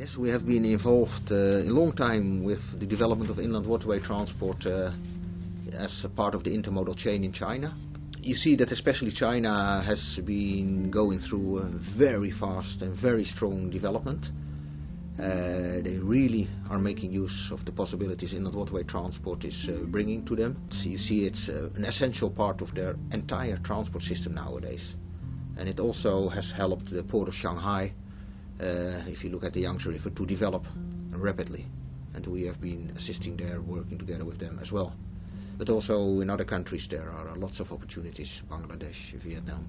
Yes, we have been involved a long time with the development of inland waterway transport as a part of the intermodal chain in China. You see that especially China has been going through a very fast and very strong development. They really are making use of the possibilities inland waterway transport is bringing to them. So you see it's an essential part of their entire transport system nowadays. And it also has helped the port of Shanghai, if you look at the Yangtze River, to develop rapidly. And we have been assisting there, working together with them as well. But also in other countries there are lots of opportunities, Bangladesh, Vietnam.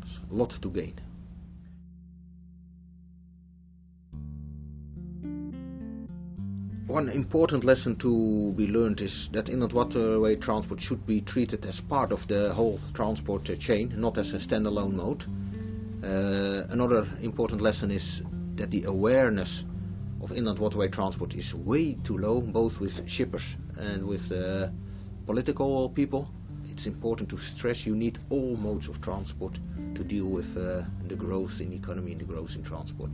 There's a lot to gain. One important lesson to be learned is that inland waterway transport should be treated as part of the whole transport chain, not as a standalone mode. Another important lesson is that the awareness of inland waterway transport is way too low, both with shippers and with political people. It's important to stress you need all modes of transport to deal with the growth in the economy and the growth in transport.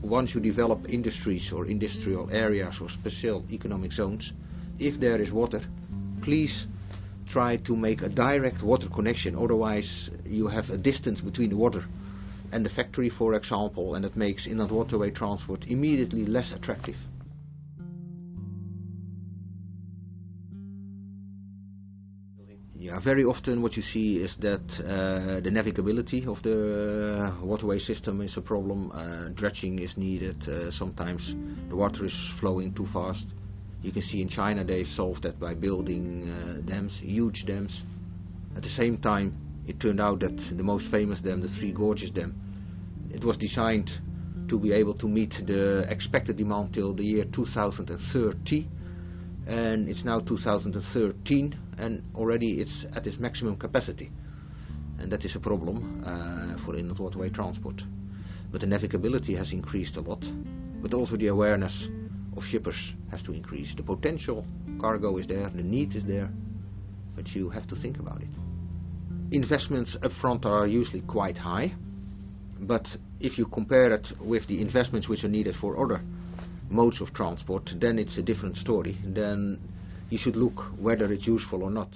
Once you develop industries or industrial areas or special economic zones, if there is water, please try to make a direct water connection. Otherwise you have a distance between the water and the factory, for example, and it makes inland waterway transport immediately less attractive. Yeah, very often what you see is that the navigability of the waterway system is a problem. Dredging is needed. Sometimes the water is flowing too fast. You can see in China they've solved that by building dams, huge dams. At the same time, it turned out that the most famous dam, the Three Gorges Dam, it was designed to be able to meet the expected demand till the year 2030, and it's now 2013 and already it's at its maximum capacity, and that is a problem for inland waterway transport. But the navigability has increased a lot, but also the awareness of shippers has to increase. The potential cargo is there, the need is there, but you have to think about it. Investments up front are usually quite high, but if you compare it with the investments which are needed for other modes of transport, then it's a different story. Then you should look whether it's useful or not.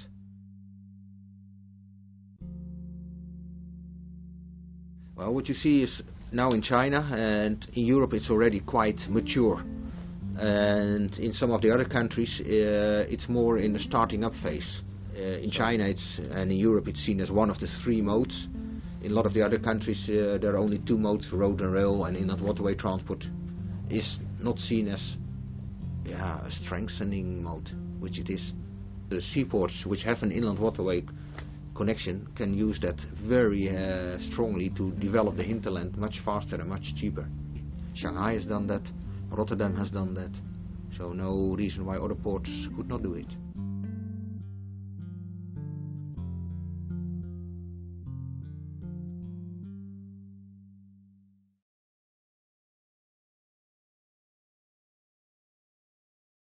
Well, what you see is now in China and in Europe it's already quite mature, and in some of the other countries it's more in the starting up phase. In China and in Europe it's seen as one of the three modes. In a lot of the other countries there are only two modes, road and rail, and inland waterway transport is not seen as a strengthening mode, which it is. The seaports which have an inland waterway connection can use that very strongly to develop the hinterland much faster and much cheaper. Shanghai has done that, Rotterdam has done that, so no reason why other ports could not do it.